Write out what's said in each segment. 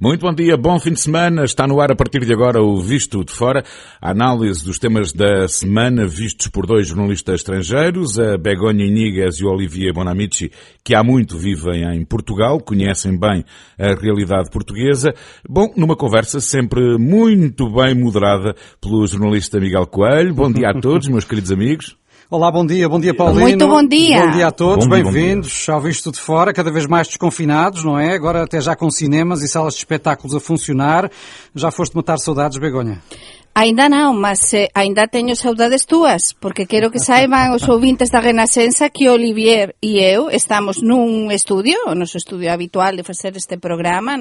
Muito bom dia, bom fim de semana. Está no ar a partir de agora o Visto de Fora, a análise dos temas da semana vistos por dois jornalistas estrangeiros, a Begonha Inigas e o Olivier Bonamici, que há muito vivem em Portugal, conhecem bem a realidade portuguesa. Bom, numa conversa sempre muito bem moderada pelo jornalista Miguel Coelho. Bom dia a todos, meus queridos amigos. Olá, bom dia Paulino. Muito bom dia. Bom dia a todos, bem-vindos ao Visto de Fora, cada vez mais desconfinados, não é? Agora até já com cinemas e salas de espetáculos a funcionar. Já foste matar saudades, Begonha? Ainda não, mas ainda teño saudades túas, porque quero que saiban os ouvintes da Renascença que Olivier e eu estamos nun estudio, o noso estudio habitual de facer este programa,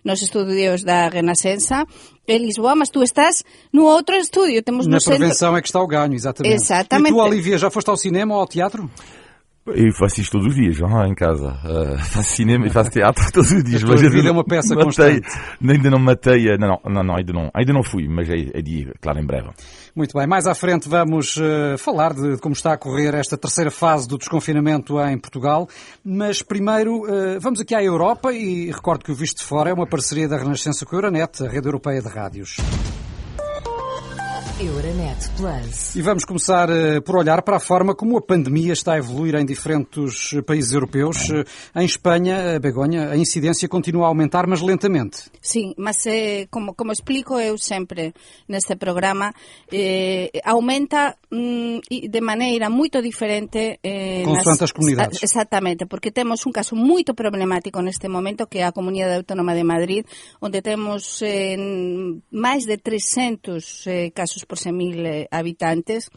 nos estudios da Renascença, en Lisboa, mas tu estás no outro estudio. Temos Na no prevenção é que está o ganho, exatamente. Exatamente. E tu, Olivier, já foste ao cinema ou ao teatro? Eu faço isto todos os dias, em casa. Faço cinema e faço teatro todos os dias. A tua vida é uma peça constante. Ainda não matei, ainda não fui, mas é dia, claro, em breve. Muito bem, mais à frente vamos falar de como está a correr esta terceira fase do desconfinamento em Portugal, mas primeiro vamos aqui à Europa e recordo que o Visto de Fora é uma parceria da Renascença com a Euronet, a rede europeia de rádios. Euronet Plus. E vamos começar por olhar para a forma como a pandemia está a evoluir em diferentes países europeus. Em Espanha, Begonha, a incidência continua a aumentar, mas lentamente. Sim, mas como explico eu sempre neste programa, aumenta de maneira muito diferente consoante as comunidades. Exatamente, porque temos un caso moito problemático neste momento, que é a Comunidade Autónoma de Madrid, onde temos máis de 300 casos por 100.000 habitantes,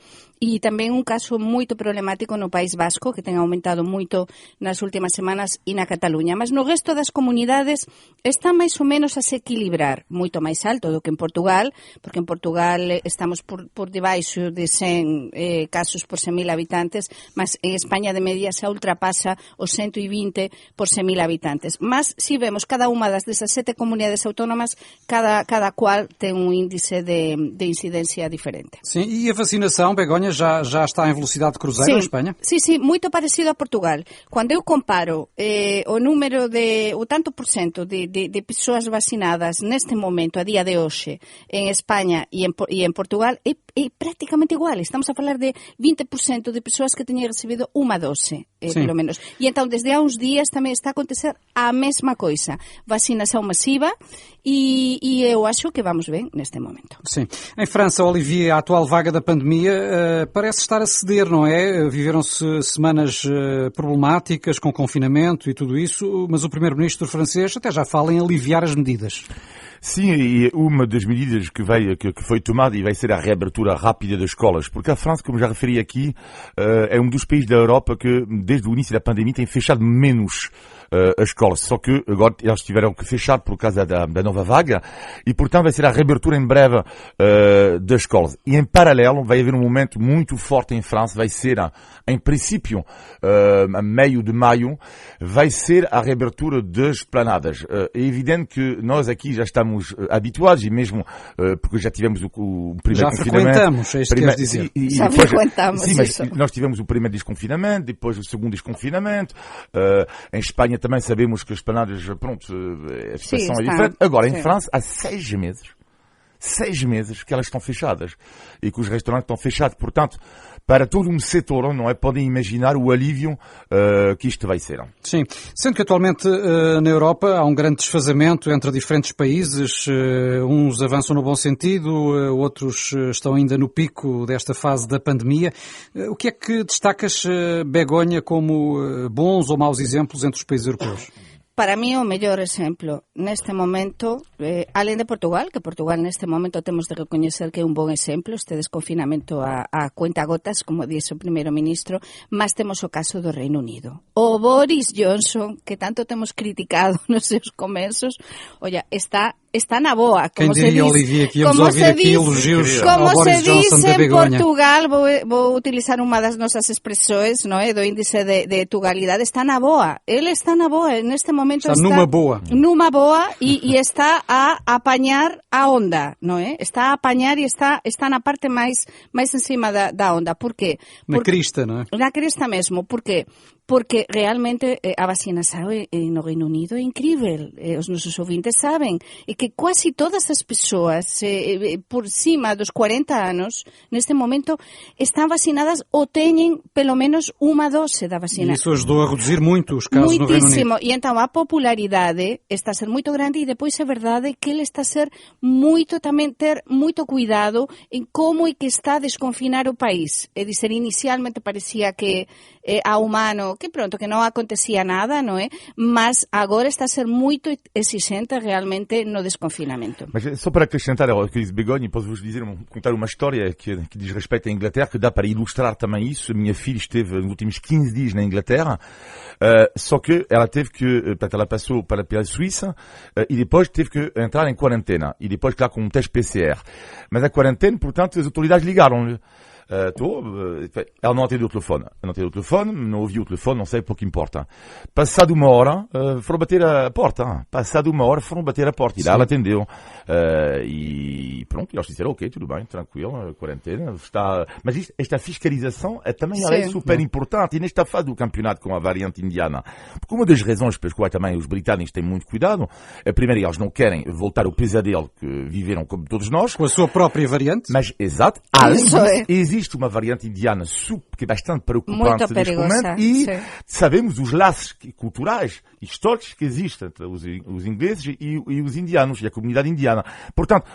e tamén un caso moito problemático no País Vasco, que ten aumentado moito nas últimas semanas, e na Cataluña. Mas no resto das comunidades está máis ou menos a se equilibrar, moito máis alto do que en Portugal, porque en Portugal estamos por debaixo de 100 casos por 100.000 habitantes, mas en España de media se ultrapasa os 120 por 100.000 habitantes. Mas si vemos cada unha das desas 7 comunidades autónomas, cada cual ten un índice de incidencia diferente. Sim, e a vacinação, Begonha, já está em velocidade de cruzeiro, sim, em Espanha? Sim, muito parecido a Portugal. Quando eu comparo o número o tanto por cento de pessoas vacinadas neste momento, a día de hoxe, en Espanha e en Portugal, é praticamente igual. Estamos a falar de 20% de pessoas que teñen recibido unha dose, pelo menos. E entón, desde há uns días tamén está a acontecer a mesma coisa. Vacinação masiva e eu acho que vamos ben neste momento. Sim. Em França, Olivier, a atual vaga da pandemia parece estar a ceder, não é? Viveram-se semanas problemáticas com confinamento e tudo isso, mas o primeiro-ministro francês até já fala em aliviar as medidas. Sim, e uma das medidas que foi tomada e vai ser a reabertura rápida das escolas, porque a França, como já referi aqui, é um dos países da Europa que, desde o início da pandemia, tem fechado menos as escolas. Só que agora eles tiveram que fechar por causa da nova vaga e, portanto, vai ser a reabertura em breve das escolas. E, em paralelo, vai haver um momento muito forte em França, vai ser, em princípio, a meio de maio, vai ser a reabertura das esplanadas. É evidente que nós aqui já estamos habituados, e mesmo porque já tivemos o primeiro já confinamento. Já frequentamos, é isto que queres dizer. Já frequentamos. Sim, mas nós tivemos o primeiro desconfinamento, depois o segundo desconfinamento. Em Espanha também sabemos que as esplanadas, pronto, a situação é diferente. Agora, em França, há 6 meses que elas estão fechadas e que os restaurantes estão fechados. Portanto, para todo um setor, não é? Podem imaginar o alívio que isto vai ser. Sim, sendo que atualmente na Europa há um grande desfazamento entre diferentes países, uns avançam no bom sentido, outros estão ainda no pico desta fase da pandemia. O que é que destacas, Begonha, como bons ou maus exemplos entre os países europeus? Para mí o mellor exemplo neste momento, alén de Portugal, que Portugal neste momento temos de recoñecer que é un bon exemplo, este desconfinamento a cuenta gotas, como dixo o primeiro ministro, mas temos o caso do Reino Unido. O Boris Johnson, que tanto temos criticado nos seus comenzos, está na boa, como se diz. Olivier, que íamos ouvir aqui elogios ao Boris Johnson da Begonha. Como se diz en Portugal, vou utilizar unha das nosas expresións, non é, do índice de tugalidade, está na boa. Ele está na boa, neste momento está numa boa. Numa boa e está a apañar a onda, non é? Está a apañar e está na parte máis encima da onda. Por qué? Na crista, non é? Na crista mesmo. Por qué? porque realmente a vacinação no Reino Unido é incrível. Os nossos ouvintes sabem que quase todas as pessoas por cima dos 40 anos, neste momento, estão vacinadas ou têm pelo menos uma dose da vacina. E isso ajudou a reduzir muito os casos no Reino Unido. E então a popularidade está a ser muito grande e depois é verdade que ele está a ser muito, também ter muito cuidado em como é que está a desconfinar o país. É dizer, inicialmente parecia que a humano, que pronto, que não acontecia nada, não é? Mas agora está a ser muito exigente realmente no desconfinamento. Mas só para acrescentar ao que disse Begonha, posso-vos contar uma história que diz respeito à Inglaterra, que dá para ilustrar também isso. A minha filha esteve nos últimos 15 dias na Inglaterra, só que ela teve que, portanto, ela passou pela Suíça e depois teve que entrar em quarentena. E depois, claro, com um teste PCR. Mas a quarentena, portanto, as autoridades ligaram-lhe. Ela não atendeu o telefone. Não ouviu o telefone, não sei, pouco importa. Passado uma hora, foram bater a porta. E lá ela atendeu. E pronto, eles disseram, ok, tudo bem, tranquilo, quarentena. Mas esta fiscalização também é super importante. E nesta fase do campeonato com a variante indiana, porque uma das razões pelas quais também os britânicos têm muito cuidado, primeiro, eles não querem voltar ao pesadelo que viveram como todos nós. Com a sua própria variante. Mas, exato, além disso, existe uma variante indiana que é bastante preocupante neste momento e sabemos os laços culturais e históricos que existem entre os ingleses e os indianos e a comunidade indiana. Portanto,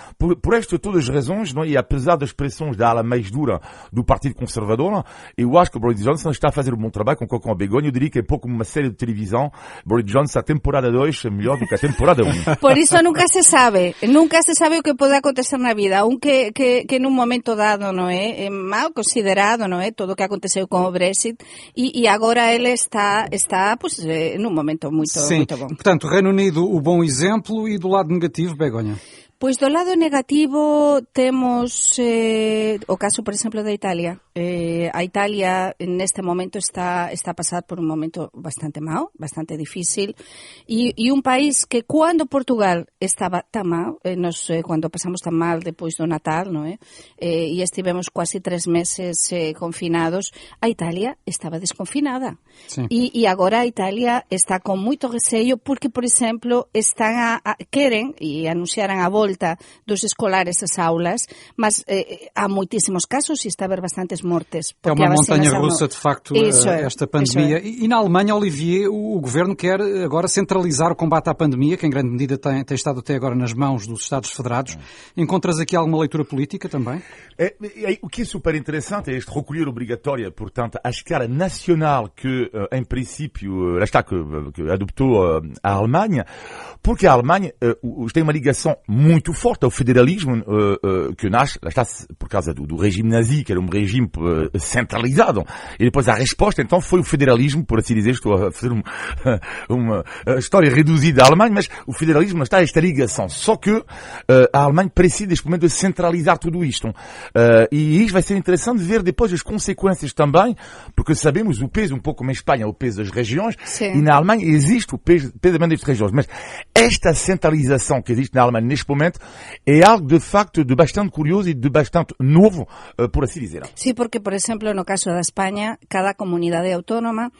por estas todas as razões, não é? E apesar das pressões da ala mais dura do Partido Conservador, eu acho que o Boris Johnson está a fazer um bom trabalho com a Begonha. Eu diria que é pouco uma série de televisão. Boris Johnson, a temporada 2 é melhor do que a temporada 1. Por isso nunca se sabe o que pode acontecer na vida, aunque que num momento dado, não é mal considerado, não é, todo o que aconteceu com o Brexit e agora ele está pues, num momento muito bom. Portanto, o Reino Unido, o bom exemplo, e do lado negativo, Begonha? Pois do lado negativo temos o caso, por exemplo, da Itália. A Itália neste momento está a passar por um momento bastante mau, bastante difícil, e um país que quando Portugal estava tão mal, quando passamos tão mal depois do Natal, não é? E estivemos quase 3 meses confinados, a Itália estava desconfinada. E agora a Itália está com muito receio porque, por exemplo, querem e anunciaram a volta dos escolares às aulas, mas há muitíssimos casos e está a haver bastantes mortes. É uma montanha-russa, de facto, esta pandemia. E na Alemanha, Olivier, o governo quer agora centralizar o combate à pandemia, que em grande medida tem estado até agora nas mãos dos Estados Federados. Encontras aqui alguma leitura política também? O que é super interessante é este recolher obrigatório, portanto, à escala nacional que, em princípio, que adoptou a Alemanha, porque a Alemanha tem uma ligação muito forte ao federalismo que nasce, lá está, por causa do regime nazi, que era um regime centralizado. E depois a resposta, então, foi o federalismo, por assim dizer. Estou a fazer uma história reduzida da Alemanha, mas o federalismo está esta ligação. Só que a Alemanha precisa, neste momento, de centralizar tudo isto. E isto vai ser interessante ver depois as consequências também, porque sabemos o peso, um pouco como em Espanha, o peso das regiões, e na Alemanha existe o peso das regiões. Mas esta centralização que existe na Alemanha neste momento é algo, de facto, de bastante curioso e de bastante novo, por assim dizer. Sí, porque, por exemplo, no caso da España, cada comunidade autónoma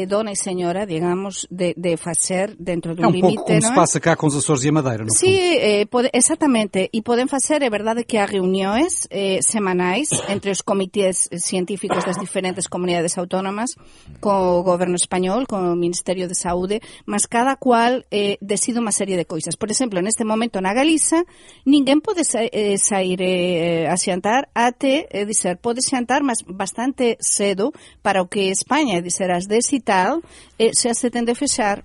dona e senhora, digamos, de fazer dentro do limite. É um pouco como se passa cá com os Açores e a Madeira, no fundo. Exatamente. E podem fazer, é verdade que há reuniões semanais entre os comitês científicos das diferentes comunidades autónomas, com o governo espanhol, com o Ministerio de Saúde, mas cada cual decide uma série de coisas. Por exemplo, neste momento na Galiza, ninguém pode sair a xantar até, pode xantar, mas bastante cedo para o que Espanha, às 10 e tal, se tende a fechar.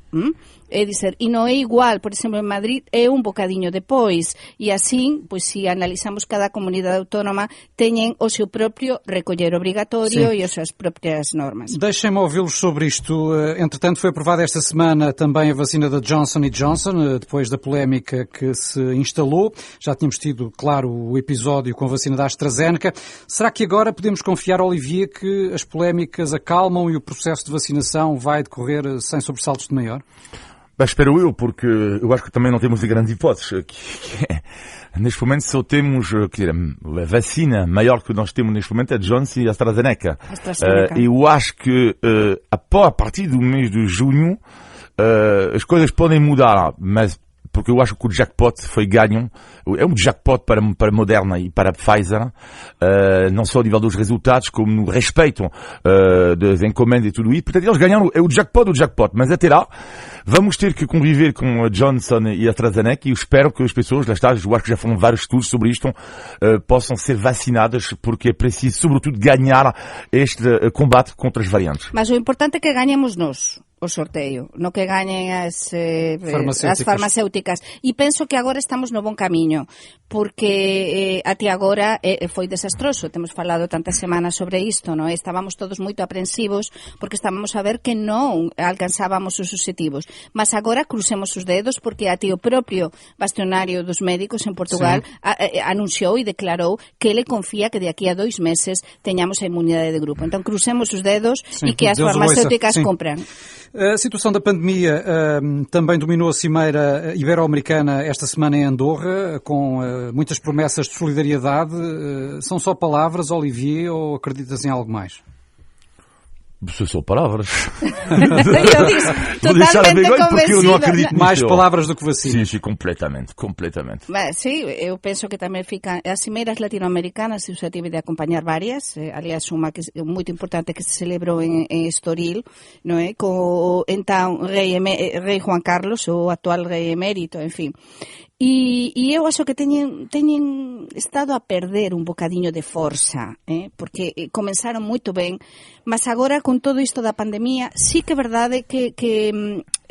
É dizer, e não é igual, por exemplo, em Madrid é um bocadinho depois, e assim, pois se analisamos cada comunidade autónoma, teñen o seu propio recolher obrigatório e as suas próprias normas. Deixem-me ouvi-los sobre isto. Entretanto, foi aprovada esta semana também a vacina da Johnson & Johnson, depois da polémica que se instalou. Já tínhamos tido, claro, o episódio com a vacina da AstraZeneca. Será que agora podemos confiar, Olivier, que as polémicas acalmam e o processo de vacinação vai decorrer sem sobressaltos de maior? Espero eu, porque eu acho que também não temos grandes hipóteses. Neste momento só temos, a vacina maior que nós temos neste momento é Johnson e AstraZeneca. Eu acho que a partir do mês de junho as coisas podem mudar, mas porque eu acho que o jackpot foi ganho. É um jackpot para Moderna e para Pfizer, não só a nível dos resultados, como no respeito das encomendas e tudo isso. Portanto, eles ganharam, é o jackpot, mas até lá, vamos ter que conviver com a Johnson e a AstraZeneca e eu espero que as pessoas, lá está, eu acho que já foram vários estudos sobre isto, possam ser vacinadas, porque é preciso, sobretudo, ganhar este combate contra as variantes. Mas o importante é que ganhemos nós o sorteio, no que gañen as farmacéuticas. E penso que agora estamos no bon camiño, porque até agora foi desastroso. Temos falado tantas semanas sobre isto, non? Estábamos todos moito aprensivos porque estábamos a ver que non alcanzábamos os obxectivos. Mas agora crucemos os dedos porque até o propio bastionario dos médicos en Portugal anunciou e declarou que ele confía que de aquí a 2 meses teñamos a inmunidade de grupo. Entón crucemos os dedos e que as farmacéuticas compran. A situação da pandemia também dominou a cimeira ibero-americana esta semana em Andorra, com muitas promessas de solidariedade. São só palavras, Olivier, ou acreditas em algo mais? São palavras. Eu disse, totalmente porque eu não acredito mais palavras do que vacina. Sim, completamente. Mas, sim, eu penso que também fica as cimeiras latino-americanas, eu já tive de acompanhar várias, aliás, uma que é muito importante que se celebrou em Estoril, não é? Com então rei Juan Carlos, o atual rei emérito, enfim. E eu acho que teñen estado a perder un bocadiño de forza, porque comenzaron moito ben, mas agora con todo isto da pandemia sí que é verdade que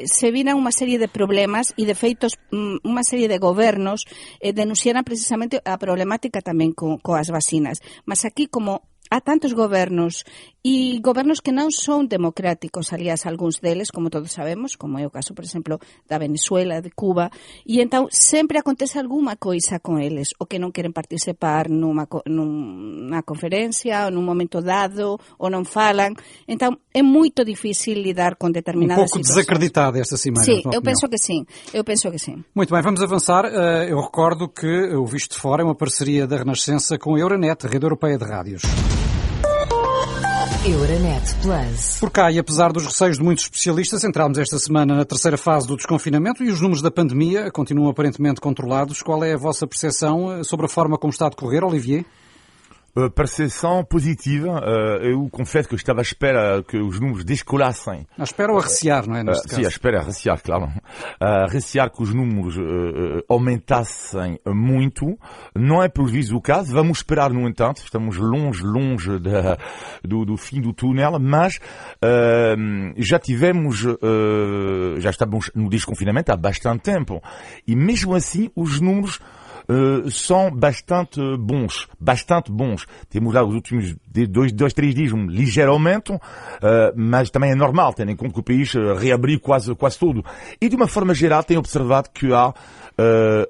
se viran unha serie de problemas e de feitos unha serie de gobernos denunciaran precisamente a problemática tamén coas vacinas. Mas aquí como há tantos gobernos e gobernos que non son democráticos, aliás, algúns deles, como todos sabemos, como é o caso, por exemplo, da Venezuela, de Cuba, e entón sempre acontece alguma coisa con eles, o que non queren participar nunha conferencia ou nun momento dado, ou non falan. Entón, é moito difícil lidar con determinadas situações. Um pouco desacreditada esta cimeira. Sim, eu penso que sim. Muito bem, vamos avançar. Eu recordo que o Visto de Fora é uma parceria da Renascença com a Euronet, a Rede Europeia de Rádios. Euronet Plus. Por cá, e apesar dos receios de muitos especialistas, entramos esta semana na terceira fase do desconfinamento e os números da pandemia continuam aparentemente controlados. Qual é a vossa percepção sobre a forma como está a decorrer, Olivier? Percepção positiva. Eu confesso que eu estava à espera que os números descolassem. À espera ou a recear, não é? Neste caso. Sim, à espera, a recear, claro. A recear que os números aumentassem muito. Não é previsto o caso. Vamos esperar, no entanto. Estamos longe do fim do túnel, mas já estamos no desconfinamento há bastante tempo. E mesmo assim, os números são bastante bons. Temos lá os últimos 2-3 dias um ligeiro aumento, mas também é normal, tendo em conta que o país reabriu quase tudo. E de uma forma geral tem observado que há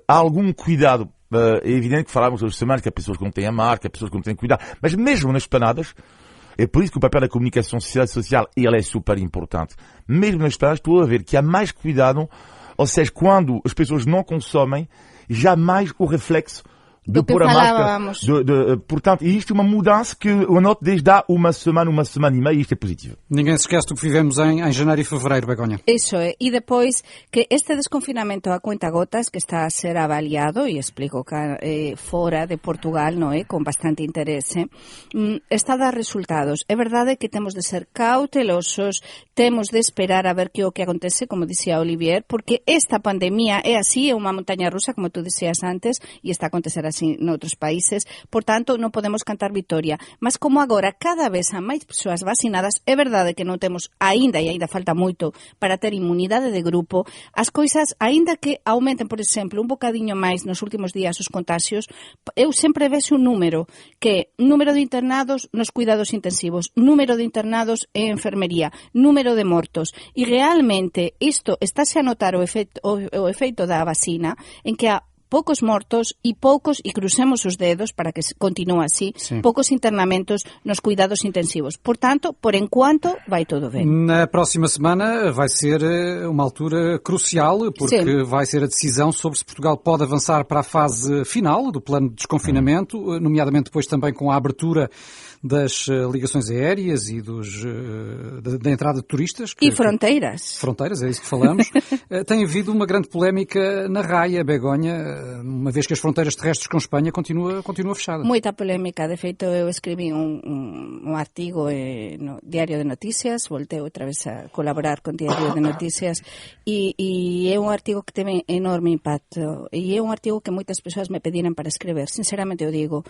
algum cuidado. É evidente que falávamos hoje semanas que há pessoas que não têm a marca, há pessoas que não têm cuidado, mas mesmo nas planadas, é por isso que o papel da comunicação social ele é super importante. Mesmo nas planadas estou a ver que há mais cuidado, ou seja, quando as pessoas não consomem, jamais o reflexo de pôr a máscara. Portanto, isto é uma mudança que eu noto desde há uma semana e meia, e isto é positivo. Ninguém se esquece do que vivemos em janeiro e fevereiro, Begonha. Isso é. E depois que este desconfinamento a cuenta-gotas que está a ser avaliado, e explico que fora de Portugal, não é, com bastante interesse, está a dar resultados. É verdade que temos de ser cautelosos, temos de esperar a ver que o que acontece, como dizia Olivier, porque esta pandemia é así, é unha montaña rusa, como tú dixías antes, e está a acontecer así noutros países, por tanto non podemos cantar victoria, mas como agora cada vez há máis persoas vacinadas, é verdade que non temos aínda, e aínda falta moito para ter inmunidade de grupo, as coisas, aínda que aumenten, por exemplo, un bocadiño máis nos últimos días os contagios, eu sempre vexo un número, que número de internados nos cuidados intensivos, número de internados en enfermería, número de mortos, e realmente isto estáse a notar o efeito da vacina, en que poucos mortos e crucemos os dedos para que continue así, poucos internamentos nos cuidados intensivos. Portanto, por enquanto, vai tudo bem. Na próxima semana vai ser uma altura crucial, porque vai ser a decisão sobre se Portugal pode avançar para a fase final do plano de desconfinamento, nomeadamente depois também com a abertura das ligações aéreas e da entrada de turistas. E fronteiras. Fronteiras, é isso que falamos. Tem havido uma grande polémica na Raia, Begonha, uma vez que as fronteiras terrestres com Espanha continua fechada. Muita polémica. De feito, eu escrevi um artigo no Diario de Notícias, voltei outra vez a colaborar com Diario de Notícias, e é um artigo que teve enorme impacto. E é um artigo que muitas pessoas me pediram para escrever, sinceramente eu digo,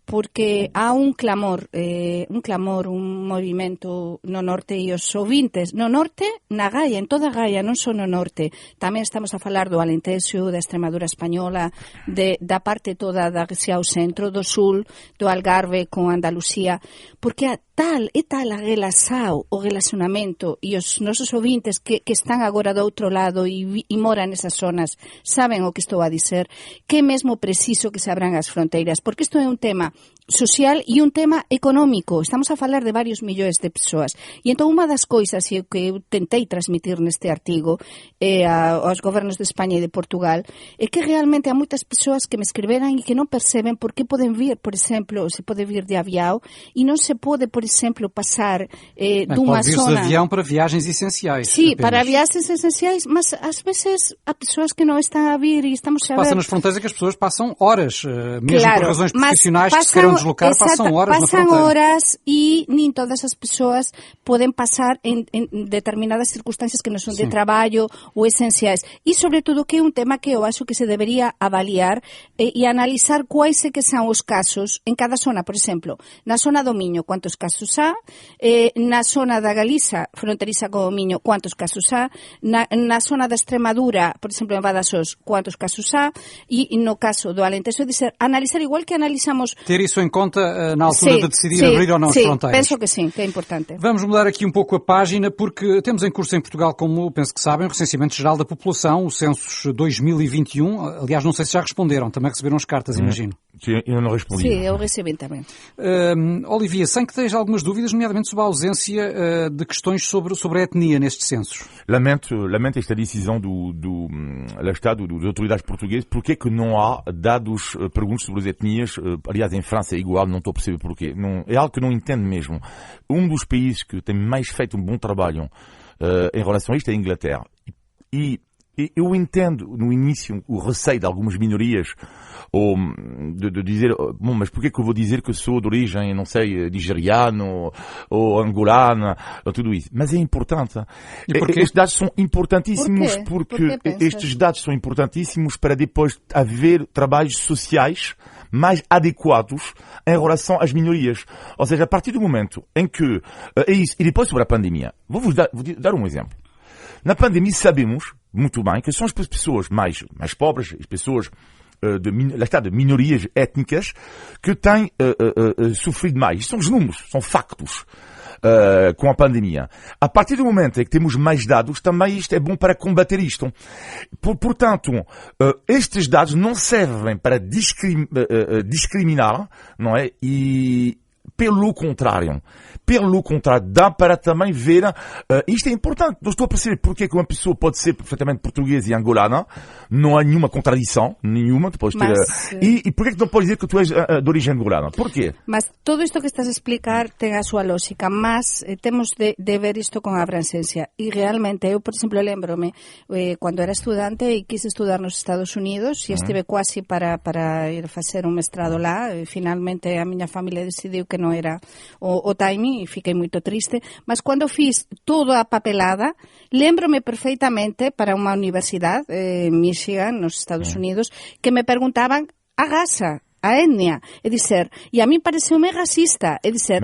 porque há um clamor, un movimento no norte e os ouvintes no norte, na Gaia, en toda a Gaia, non só no norte. Tamén estamos a falar do Alentejo, da Extremadura española, da parte toda da hacia o centro, do sul, do Algarve con Andalucía, porque é tal a relação, o relacionamento, e os nosos ouvintes que están agora do outro lado e moran nesas zonas saben o que estou a dizer, que é mesmo preciso que se abran as fronteiras, porque isto é un tema social e un tema económico. Estamos a falar de varios millóns de persoas. E entón unha das coisas que eu tentei transmitir neste artigo aos gobernos de España e de Portugal é que realmente há moitas persoas que me escreveran e que non perceben por que poden vir, por exemplo, se pode vir de avião e non se pode, por exemplo, passar dunha zona... Pode vir de avião para viagens essenciais. Sí, para viagens essenciais, mas às vezes há pessoas que não estão a vir e estamos a ver... Passa nas fronteiras que as pessoas passam horas, mesmo por razões profissionais que se queiram deslocar, passam horas na fronteira. Passam horas e nem todas as pessoas podem passar em determinadas circunstâncias que não são de trabalho ou essenciais. E, sobretudo, que é um tema que eu acho que se deveria avaliar e analisar quais é que são os casos em cada zona. Por exemplo, na zona do Miño, quantos casos há? Na zona da Galiza, fronteriza com o Miño, quantos casos há? Na zona da Extremadura, por exemplo, en Badaxós, quantos casos há? E no caso do Alentejo, analisar igual que analisamos... Ter isso em conta na altura de decidir abrir ou não as fronteiras. Penso que sim, que é importante. Vamos mudar aqui um pouco a página, porque temos em curso em Portugal, como penso que sabem, o recenseamento geral da população, o censo 2021. Aliás, não sei se já responderam, também receberam as cartas, imagino. Sim, eu não respondi. Sim, eu recebi também. Olivia, sem que tenhas algumas dúvidas, nomeadamente sobre a ausência de questões sobre a etnia nestes censos. Lamento esta decisão do Estado, das autoridades portuguesas, porque é que não há dados, perguntas sobre as etnias. Aliás, em França é igual, não estou a perceber porquê. Não, é algo que não entendo mesmo. Um dos países que tem mais feito um bom trabalho em relação a isto é a Inglaterra. E eu entendo no início o receio de algumas minorias ou de dizer, bom, mas porquê que eu vou dizer que sou de origem, não sei, nigeriano ou angolana, ou tudo isso? Mas é importante. Estes dados são importantíssimos porque estes dados são importantíssimos para depois haver trabalhos sociais mais adequados em relação às minorias. Ou seja, a partir do momento em que é isso, e depois sobre a pandemia, vou dar um exemplo. Na pandemia sabemos muito bem que são as pessoas mais pobres, as pessoas de minorias étnicas que têm sofrido mais. Isto são os números, são factos. Com a pandemia. A partir do momento em que temos mais dados, também isto é bom para combater isto. Portanto, estes dados não servem para discriminar, não é? E pelo contrário, dá para também ver, isto é importante, não estou a perceber porque é que uma pessoa pode ser perfeitamente portuguesa e angolana, não há nenhuma contradição, nenhuma, depois e porque é que não pode dizer que tu és de origem angolana? Porquê? Mas todo isto que estás a explicar tem a súa lógica, mas temos de ver isto con abrangência, e realmente, eu, por exemplo, lembro-me, quando era estudante e quise estudar nos Estados Unidos, e estive quase para ir fazer un mestrado lá, e finalmente a miña familia decidiu que non era o timing, e fiquei moito triste, mas cando fiz toda a papelada, lembro-me perfeitamente para unha universidade, Michigan, nos Estados Unidos, que me perguntaban a raza. a etnia, é dizer, e a mí pareceume racista, é dizer,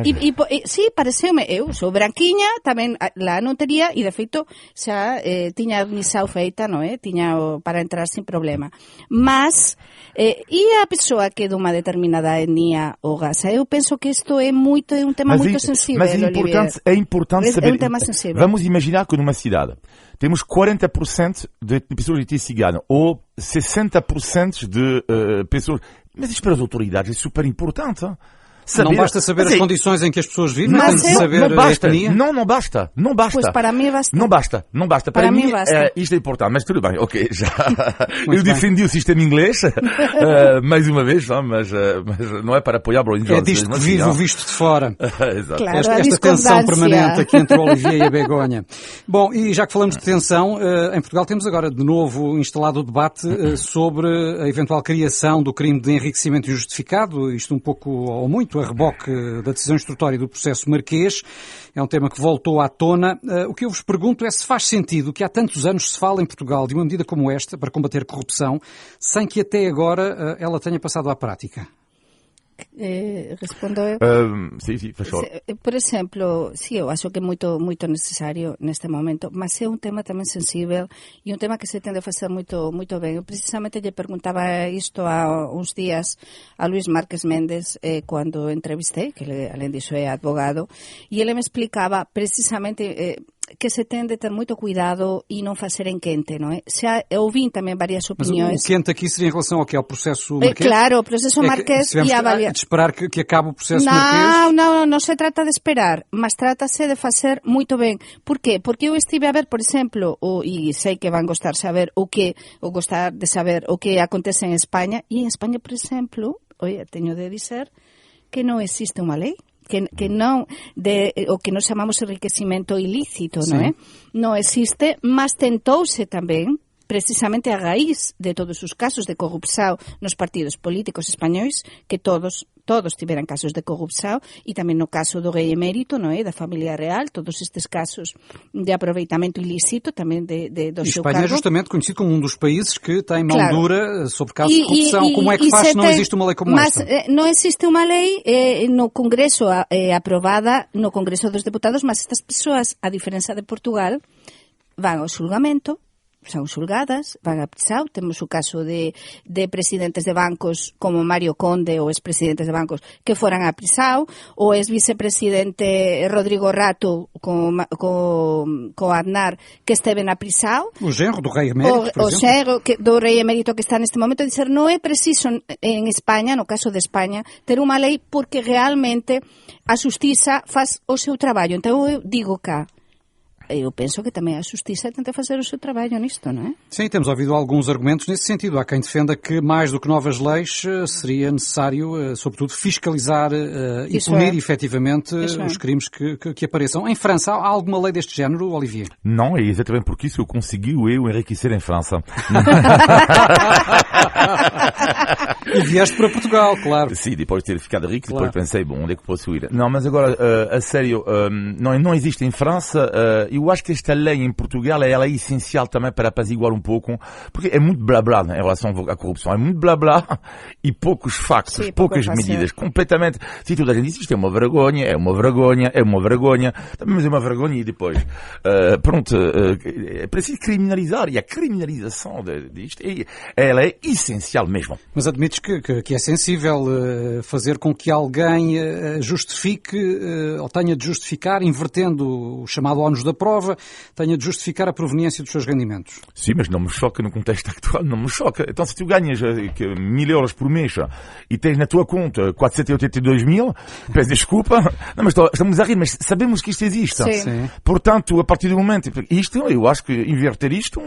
sí, pareceume, eu sou branquiña, tamén lá non tería, e de feito xa tiña a admisión feita, non é? Tiña para entrar sin problema. Mas, e a pessoa que é dunha determinada etnia ou raza? Eu penso que isto é un tema moito sensível, Olivier. É importante saber. É un tema sensível. Vamos imaginar que numa cidade temos 40% de pessoas de etnia cigana ou 60% de pessoas. Mas isto para as autoridades é super importante. Saber, não basta saber as condições em que as pessoas vivem, mas tem de saber não basta, a etnia? Não basta. Pois para mim basta. Não basta. Para mim basta. Isto é importante, mas tudo bem, ok, já. Eu defendi o sistema inglês, mais uma vez, mas não é para apoiar Boris Johnson. É disto que vive o visto de fora. Exato. Claro, esta tensão permanente aqui entre o Olivier e a Begonha. Bom, e já que falamos de tensão, em Portugal temos agora de novo instalado o debate sobre a eventual criação do crime de enriquecimento injustificado, isto um pouco ou muito a reboque da decisão instrutória do processo Marquês. É um tema que voltou à tona. O que eu vos pergunto é se faz sentido que há tantos anos se fala em Portugal de uma medida como esta para combater corrupção, sem que até agora ela tenha passado à prática. Respondo eu? Sim, faz favor. Por exemplo, sí, eu acho que é moito necesario neste momento, mas é un tema tamén sensível e un tema que se tende a facer moito ben. Eu precisamente lle perguntaba isto há uns días a Luís Márquez Méndez cando entrevistei, que ele, alén disso é advogado, e ele me explicaba precisamente que se ten de ter moito cuidado e non facer en quente, non é? Eu ouvi tamén varias opiniões. Mas o quente aqui seria em relação ao que? Ao processo Marquês? Claro, o processo Marquês e avaliar. De esperar que acabe o processo Marquês? Non se trata de esperar, mas trátase de facer moito ben. Por qué? Porque eu estive a ver, por exemplo, e sei que van gostar de saber o que acontece en España, e en España, por exemplo, teño de dizer que non existe unha lei que non o que nos chamamos enriquecimento ilícito, non é? Non existe, mas tentouse tamén precisamente a raíz de todos os casos de corrupción nos partidos políticos españois, que todos tiveran casos de corrupción, e tamén no caso do rei emérito, non é, da familia real, todos estes casos de aproveitamento ilícito tamén do seu cargo. Espanha é justamente conhecido como um dos países que tem mão dura sobre casos de corrupção. Como é que faz se não existe uma lei como esta? Mas non existe unha lei no Congreso aprobada no Congreso dos Deputados, mas estas persoas, a diferenza de Portugal, van ao xulgamento, son xulgadas, van a prisao. Temos o caso de presidentes de bancos como Mario Conde ou expresidentes de bancos que foran a prisao, o ex-vicepresidente Rodrigo Rato co Aznar que esteve na prisao. O genro do rei emérito, por exemplo. O genro do rei emérito que está neste momento. Dizer, non é preciso en España, no caso de España, ter unha lei porque realmente a xustiza faz o seu traballo. Então eu digo cá, eu penso que também a Justiça tenta fazer o seu trabalho nisto, não é? Sim, temos ouvido alguns argumentos nesse sentido. Há quem defenda que mais do que novas leis seria necessário, sobretudo, fiscalizar e punir efetivamente os crimes que apareçam. Em França, há alguma lei deste género, Olivier? Não, é exatamente porque isso eu consegui enriquecer em França. E vieste para Portugal, claro. Sim, depois de ter ficado rico, depois pensei, onde é que posso ir? Não, mas agora, a sério, não existe em França. Eu acho que esta lei em Portugal ela é essencial também para apaziguar um pouco, porque é muito blá-blá em relação à corrupção. É muito blá-blá e poucos factos, poucas medidas. Completamente. Se toda a gente diz isto é uma vergonha, também mas é uma vergonha e depois. É preciso criminalizar, e a criminalização disto ela é essencial mesmo. Mas admites que é sensível fazer com que alguém justifique, ou tenha de justificar, invertendo o chamado ónus da prova, tenha de justificar a proveniência dos seus rendimentos. Sim, mas não me choca no contexto atual, não me choca. Então se tu ganhas 1.000 euros por mês e tens na tua conta 482.000, peço desculpa, não, mas estamos a rir, mas sabemos que isto existe. Sim. Portanto, a partir do momento, eu acho que inverter isto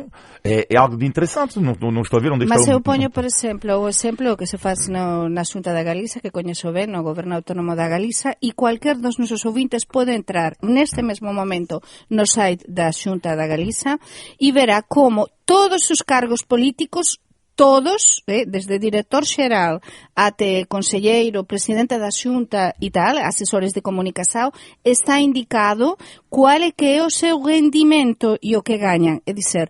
é algo de interessante, não estou a ver onde está. Mas eu ponho, por exemplo, o exemplo que se faz na Xunta da Galiza, que coñezo ben, no Goberno Autónomo da Galiza, e cualquier dos nosos ouvintes pode entrar neste mesmo momento no site da Xunta da Galiza e verá como todos os cargos políticos todos, desde director xeral até conselleiro, presidente da Xunta e tal, asesores de comunicación, está indicado cual é que é o seu rendimento e o que gañan. É dizer,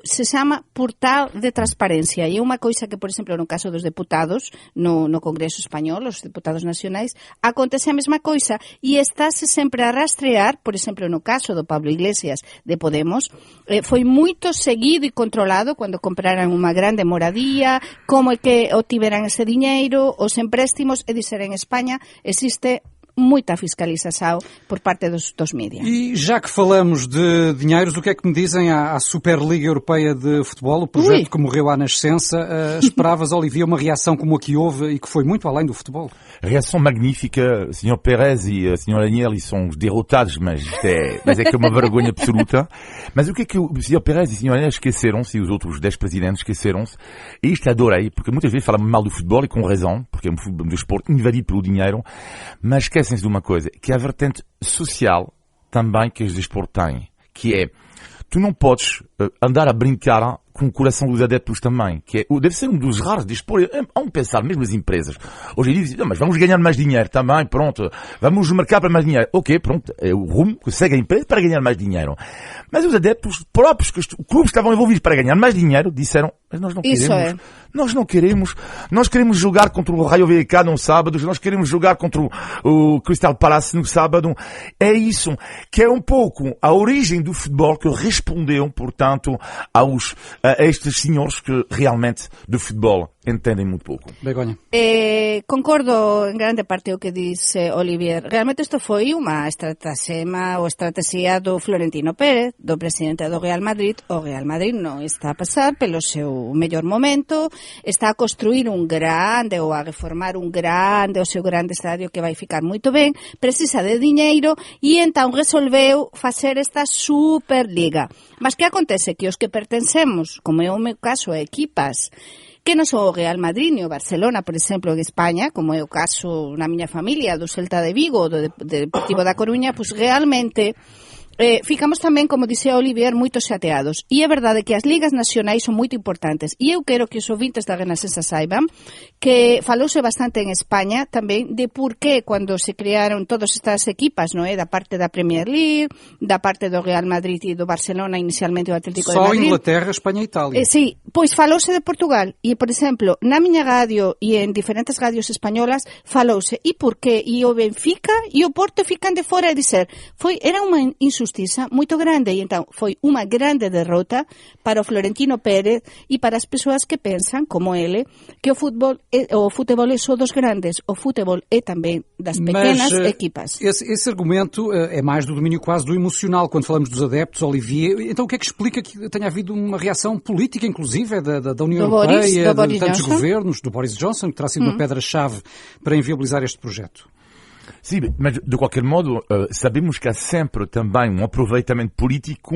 se chama portal de transparencia e é unha coisa que, por exemplo, no caso dos deputados no Congreso Español, os deputados nacionais, acontece a mesma coisa e estáse sempre a rastrear, por exemplo, no caso do Pablo Iglesias de Podemos, foi moito seguido e controlado cando compraran unha grande moradía, como é que obtiveran ese diñeiro, os empréstimos, é dizer, en España existe muita fiscalização por parte dos mídia. E já que falamos de dinheiros, o que é que me dizem à Superliga Europeia de Futebol, o projeto que morreu à nascença? Esperavas, Olivier, uma reação como a que houve e que foi muito além do futebol? Reação magnífica. Sr. Pérez e a Sra. Agnelli são derrotados, mas é que é uma vergonha absoluta. Mas o que é que o Sr. Pérez e a Sra. Agnelli esqueceram-se, e os outros 10 presidentes esqueceram-se, e isto adorei, porque muitas vezes falamos mal do futebol, e com razão, porque é um desporto invadido pelo dinheiro, mas esquecem-se de uma coisa, que é a vertente social também que este desporto tem, que é, tu não podes andar a brincar com o coração dos adeptos também, que é, deve ser um dos raros desportos, vamos pensar, mesmo as empresas, hoje em dia dizem, mas vamos ganhar mais dinheiro também, pronto, vamos marcar para mais dinheiro, ok, pronto, é o rumo que segue a empresa para ganhar mais dinheiro. Mas os adeptos próprios, que os clubes estavam envolvidos para ganhar mais dinheiro, disseram, mas nós não queremos, nós não queremos, nós queremos jogar contra o Rayo Vallecano no sábado, nós queremos jogar contra o Crystal Palace no sábado. É isso, que é um pouco a origem do futebol que respondeu, portanto, a estes senhores que realmente do futebol entendem muito pouco. Begonha. Concordo en grande parte o que dice Olivier. Realmente isto foi unha estrategia do Florentino Pérez, do presidente do Real Madrid. O Real Madrid non está a pasar pelo seu mellor momento, está a construir un grande ou a reformar un grande, o seu grande estadio que vai ficar moito ben, precisa de diñeiro e entón resolveu facer esta Superliga. Mas que acontece? Que os que pertencemos, como é o meu caso, a equipas que non son o Real Madrid ni o Barcelona, por exemplo, en España, como é o caso na miña familia do Celta de Vigo ou do Deportivo da Coruña, pois realmente ficamos tamén, como dixía Olivier, moito xateados. E é verdade que as ligas nacionais son moito importantes. E eu quero que os ouvintes da Renascença saiban que falouse bastante en España tamén de por que cando se crearon todas estas equipas, non é? Da parte da Premier League, da parte do Real Madrid e do Barcelona, inicialmente o Atlético de Madrid. Só Inglaterra, Espanha e Itália. Sí, pois falouse de Portugal. E, por exemplo, na miña radio e en diferentes radios españolas falouse. E por que? E o Benfica e o Porto fican de fora, e dizer, era unha injusticia moito grande, e entón foi unha grande derrota para o Florentino Pérez e para as persoas que pensan, como ele, que o futebol é só dos grandes, o futebol é tamén das pequenas equipas. Esse argumento é mais do domínio quase do emocional, quando falamos dos adeptos, Olivier. Então o que é que explica que tenha havido uma reação política, inclusive, da União Europeia, de tantos governos, do Boris Johnson, que terá sido uma pedra-chave para inviabilizar este projeto? Sim, mas de qualquer modo sabemos que há sempre também um aproveitamento político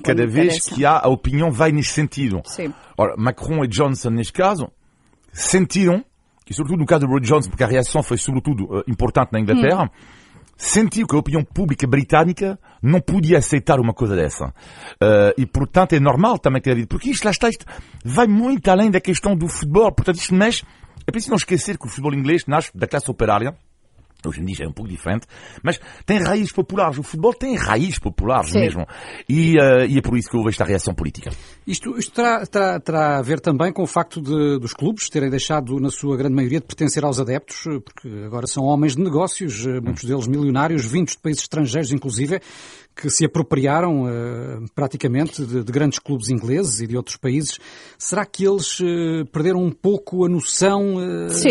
cada vez que a opinião vai nesse sentido. Sim. Ora, Macron e Johnson, neste caso, sentiram, e sobretudo no caso de Boris Johnson, porque a reação foi sobretudo importante na Inglaterra, sentiu que a opinião pública britânica não podia aceitar uma coisa dessa. E, portanto, é normal também que porque isto vai muito além da questão do futebol. Portanto, isto mexe. É preciso não esquecer que o futebol inglês nasce da classe operária. Hoje em dia já é um pouco diferente, mas tem raízes populares. O futebol tem raízes populares mesmo. E é por isso que houve esta reação política. Isto terá a ver também com o facto dos clubes terem deixado, na sua grande maioria, de pertencer aos adeptos, porque agora são homens de negócios, muitos deles milionários, vindos de países estrangeiros, inclusive, que se apropriaram praticamente de grandes clubes ingleses e de outros países. Será que eles perderam um pouco a noção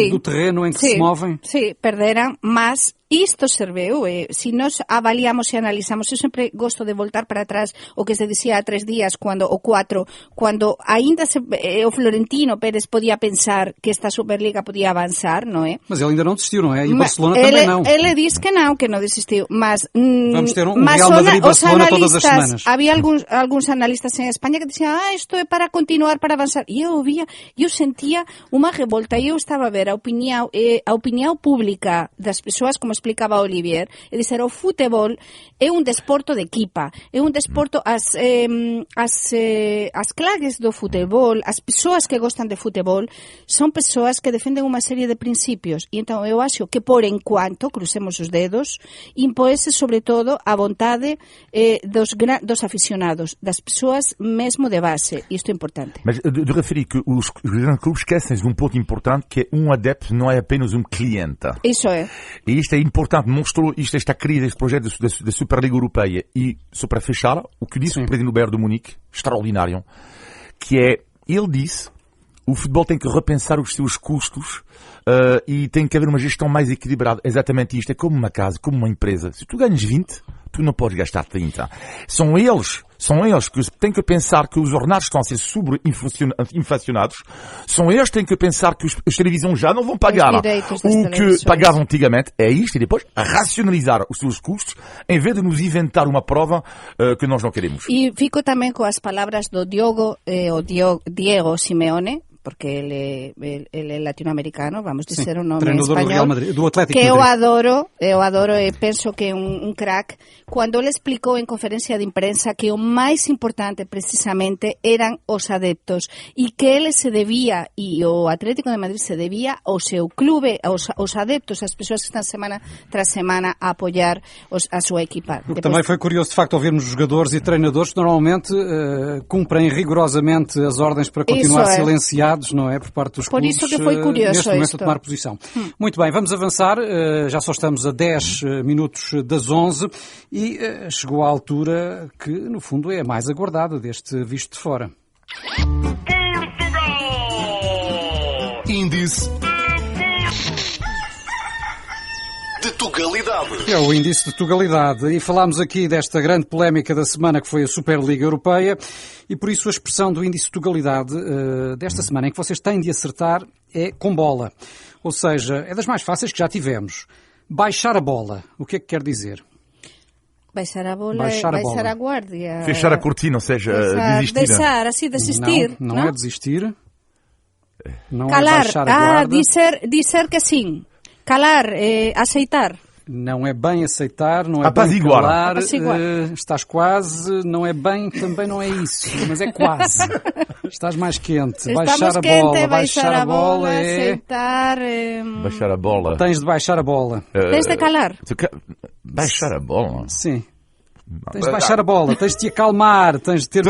do terreno em que se movem? Sim, perderam, mas isto serviu, se nós avaliamos e analizamos, eu sempre gosto de voltar para trás o que se dizia há 3 días, ou 4, quando ainda o Florentino Pérez podia pensar que esta Superliga podia avançar, não é? Mas ele ainda não desistiu, não é? E o Barcelona também não. Ele disse que não desistiu, mas vamos ter um Real Madrid-Barcelona todas as semanas. Havia alguns analistas en España que diciam, isto é para continuar, para avançar. E eu sentia unha revolta, e eu estaba a ver a opinião pública das persoas, como explicaba Olivier, e dizer, o futebol é un desporto de equipa, é un desporto, as claves do futebol, as persoas que gostan de futebol, son persoas que defenden unha serie de principios, e entón eu acho que por enquanto, crucemos os dedos, impoese sobre todo a vontade dos aficionados, das persoas mesmo de base, e isto é importante. Mas de referir que os grandes clubes esquecem de um ponto importante, que é adepto não é apenas cliente. Isso é. E isto é importante, mostrou isto, esta crise, este projeto da Superliga Europeia. E, só para fechar, o que disse o presidente do Bayern de Munique, extraordinário, que é, ele disse, o futebol tem que repensar os seus custos e tem que haver uma gestão mais equilibrada. Exatamente isto, é como uma casa, como uma empresa. Se tu ganhas 20, tu não podes gastar 30. São eles que têm que pensar que os ordenados estão a ser inflacionados. São eles que têm que pensar que as televisões já não vão pagar o que pagavam antigamente. É isto, e depois racionalizar os seus custos, em vez de nos inventar uma prova que nós não queremos. E fico também com as palavras do Diego Simeone, porque ele é latino-americano, vamos dizer o nome em espanhol, do Real Madrid, do Atlético que Madrid. eu adoro e penso que é um crack, quando ele explicou em conferência de imprensa que o mais importante precisamente eram os adeptos e que ele se devia, e o Atlético de Madrid se devia ao seu clube, aos adeptos, às pessoas que estão semana tras semana a apoiar a sua equipa. O que também foi curioso, de facto, ouvirmos jogadores e treinadores que normalmente cumprem rigorosamente as ordens para continuar silenciados, não é, por parte dos clubes, por isso que foi curioso neste momento a tomar posição. Muito bem, vamos avançar, já só estamos a 10 minutos das 11 e chegou a altura que, no fundo, é a mais aguardada deste Visto de Fora. Índice de Tugalidade. É o índice de Tugalidade. E falámos aqui desta grande polémica da semana que foi a Superliga Europeia e por isso a expressão do índice de Tugalidade desta semana em que vocês têm de acertar é com bola. Ou seja, é das mais fáceis que já tivemos. Baixar a bola. O que é que quer dizer? Baixar a bola, baixar a guardia. Fechar a cortina, ou seja, desistir. Deixar, assim, desistir. Não é desistir. Não calar. É baixar a guarda. Dizer que sim. Calar, aceitar. Não é bem aceitar, não é apaziguar. Bem calar, estás quase, não é bem, também não é isso, mas é quase. Estás mais quente. Baixar a bola é... aceitar... Baixar a bola. Tens de baixar a bola. Tens de calar. Baixar a bola? Sim. Tens de baixar a bola, tens de te acalmar, tens de ter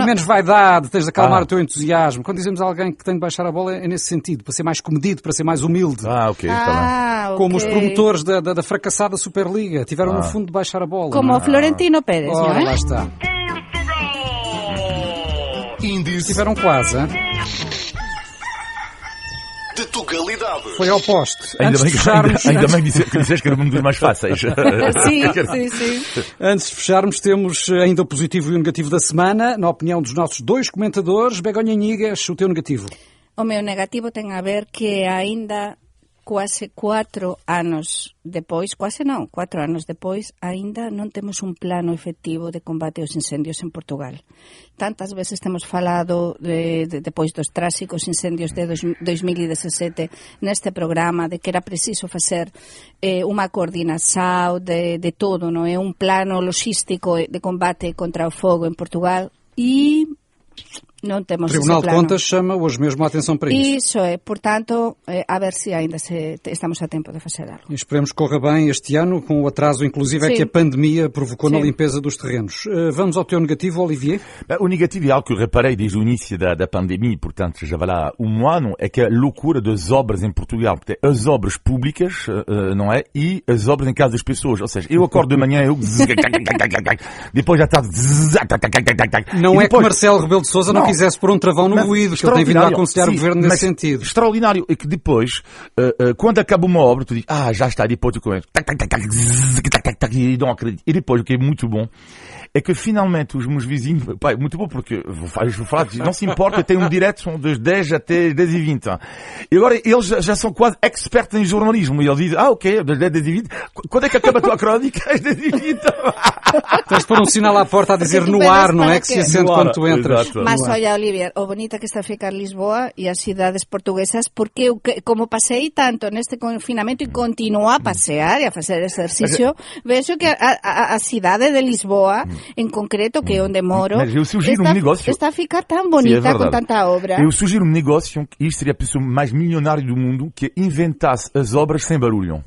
menos vaidade, tens de acalmar o teu entusiasmo. Quando dizemos a alguém que tem de baixar a bola é nesse sentido, para ser mais comedido, para ser mais humilde. Ok, está bem. Como os promotores da fracassada Superliga, tiveram no fundo de baixar a bola. Como o Florentino Pérez, não é? Lá está. Estiveram quase, hein? De Tugalidade. Foi ao posto. Ainda bem que disseste que era um dos mais fáceis. Sim. Antes de fecharmos, temos ainda o positivo e o negativo da semana. Na opinião dos nossos dois comentadores, Begonha Inigas, o teu negativo? O meu negativo tem a ver que ainda quase 4 anos depois, 4 anos depois, ainda non temos un plano efectivo de combate aos incendios en Portugal. Tantas veces temos falado depois dos tráxicos incendios de 2017 neste programa de que era preciso facer unha coordinación de todo, non é un plano logístico de combate contra o fogo en Portugal e non temos ese plano. O Tribunal de Contas chama hoje mesmo a atenção para isso. Isso é, portanto, a ver se ainda estamos a tempo de fazer algo. E esperemos que corra bem este ano, com o atraso, inclusive, que a pandemia provocou na limpeza dos terrenos. Vamos ao teu negativo, Olivier? O negativo é algo que eu reparei desde o início da pandemia, portanto, já vai lá um ano, é que a loucura das obras em Portugal, porque as obras públicas, não é? E as obras em casa das pessoas. Ou seja, eu acordo de manhã, depois já está... Não é que Marcelo Rebelo de Sousa não quisesse pôr um travão no ruído, que ele tem vindo a aconselhar o governo nesse sentido. Extraordinário é que depois, quando acaba uma obra, tu dizes, já está, depois tu começas, e não acredito. E depois, o que é muito bom, é que finalmente os meus vizinhos, pá, é muito bom porque vou falar, não se importa, tem um direto, são das 10 até 10h20. E agora eles já são quase expertos em jornalismo. E eles dizem, ok, das 10 às 10h20, quando é que acaba a tua crónica? Às 10h20. Tens de pôr um sinal à porta a dizer no ar, não é? Que se acende quando tu entras. Exato. Mas olha, Olivier, o bonita que está a ficar Lisboa e as cidades portuguesas, porque eu, como pasei tanto neste confinamento e continuo a pasear e a fazer exercício, vejo que a cidade de Lisboa, em concreto, que é onde moro, mas eu sugiro um negócio. Está a ficar tão bonita com tanta obra. Eu sugiro um negócio, que isto seria a pessoa mais milionária do mundo, que inventasse as obras sem barulho.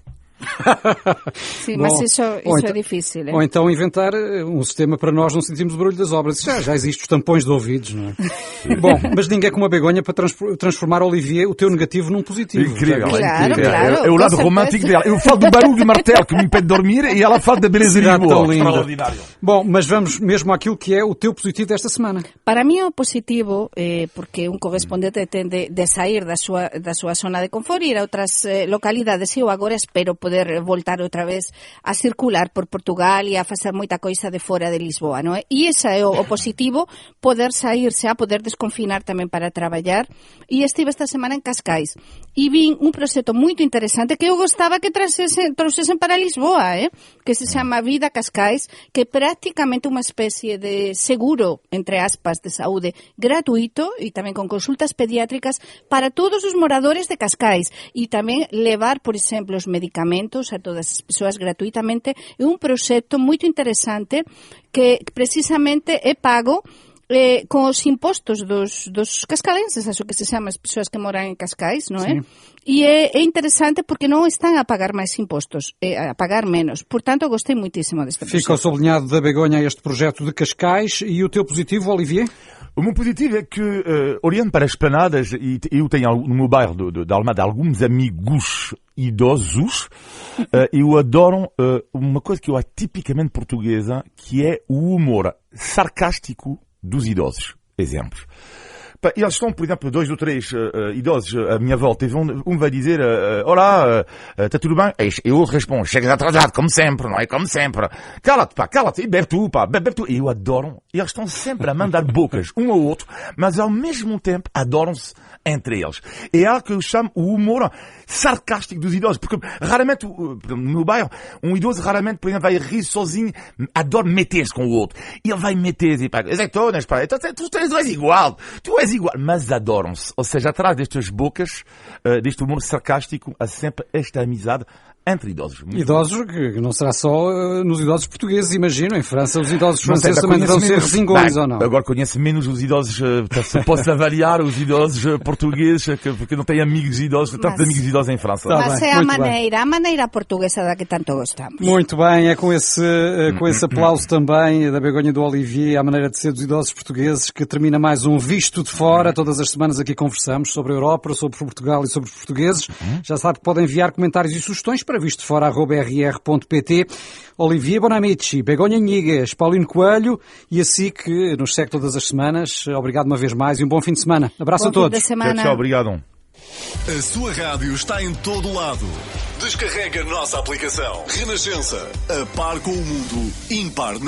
Sim, mas isso é difícil. Ou então inventar um sistema para nós não sentirmos o barulho das obras. Já existe os tampões de ouvidos, não é? Bom, mas ninguém é como a Begonha para transformar, Olivier, o teu negativo num positivo. Incrível. Claro. É o lado romântico dela. Eu falo do barulho do martelo que me impede de dormir e ela fala da beleza de Lisboa. Extraordinário. Bom, mas vamos mesmo àquilo que é o teu positivo desta semana. Para mí o positivo, porque un correspondente ten de sair da súa zona de confort e ir a outras localidades, e eu agora espero poder voltar outra vez a circular por Portugal e a facer moita coisa de fora de Lisboa, non é? E ese é o positivo, poder saírse, a poder desconfinar tamén para traballar. E estive esta semana en Cascais e vin un proxecto moito interesante que eu gostaba que trouxesen para Lisboa, que se chama Vida Cascais, que é prácticamente unha especie de seguro, entre aspas, de saúde gratuito e tamén con consultas pediátricas para todos os moradores de Cascais e tamén levar, por exemplo, os medicamentos a todas as persoas gratuitamente. É un proxecto moito interesante que precisamente é pago con os impostos dos cascalenses, aso que se chama as persoas que moran en Cascais, non é? E é interesante porque non están a pagar máis impostos, a pagar menos. Portanto, gostei muitíssimo deste proxecto. Fica o sublinhado da Begonha este projeto de Cascais. E o teu positivo, Olivier? O meu positivo é que, olhando para as planadas, e eu tenho no meu bairro de Almada alguns amigos idosos, eu adoro uma coisa que eu acho tipicamente portuguesa, que é o humor sarcástico dos idosos. Exemplos. Eles estão, por exemplo, 2 ou 3 idosos à minha volta e um vai dizer olá, está tudo bem? E o outro responde, chegas atrasado, como sempre, não é? Como sempre. Cala-te, pá, cala-te, e bebe tu, pá, bebe tu. E eu adoro. E eles estão sempre a mandar bocas um ao outro, mas ao mesmo tempo adoram-se entre eles. É algo que eu chamo o humor sarcástico dos idosos, porque raramente, no meu bairro, um idoso raramente, por exemplo, vai rir sozinho, adora meter-se com o outro. E ele vai meter-se e pá, tu és igual, tu és igual, mas adoram-se. Ou seja, atrás destas bocas, deste humor sarcástico, há sempre esta amizade entre idosos. Idosos, que não será só nos idosos portugueses, imagino. Em França, os idosos franceses também deverão ser resingões, ou não? Agora conheço menos os idosos, se posso avaliar os idosos portugueses, porque não tenho amigos idosos, tantos amigos idosos em França. Mas é a maneira portuguesa da que tanto gostamos. Muito bem, é com esse aplauso também da Begonha e do Olivier, à maneira de ser dos idosos portugueses, que termina mais um Visto de Fora. Todas as semanas aqui conversamos sobre a Europa, sobre Portugal e sobre os portugueses. Já sabe que podem enviar comentários e sugestões para vistofora@rr.pt. Olivier Bonamici, Begonha Nhigues, Paulino Coelho e a SIC nos segue todas as semanas. Obrigado uma vez mais e um bom fim de semana. Abraço a todos. Tchau, obrigado. A sua rádio está em todo lado. Descarrega a nossa aplicação. Renascença. A par com o mundo, impar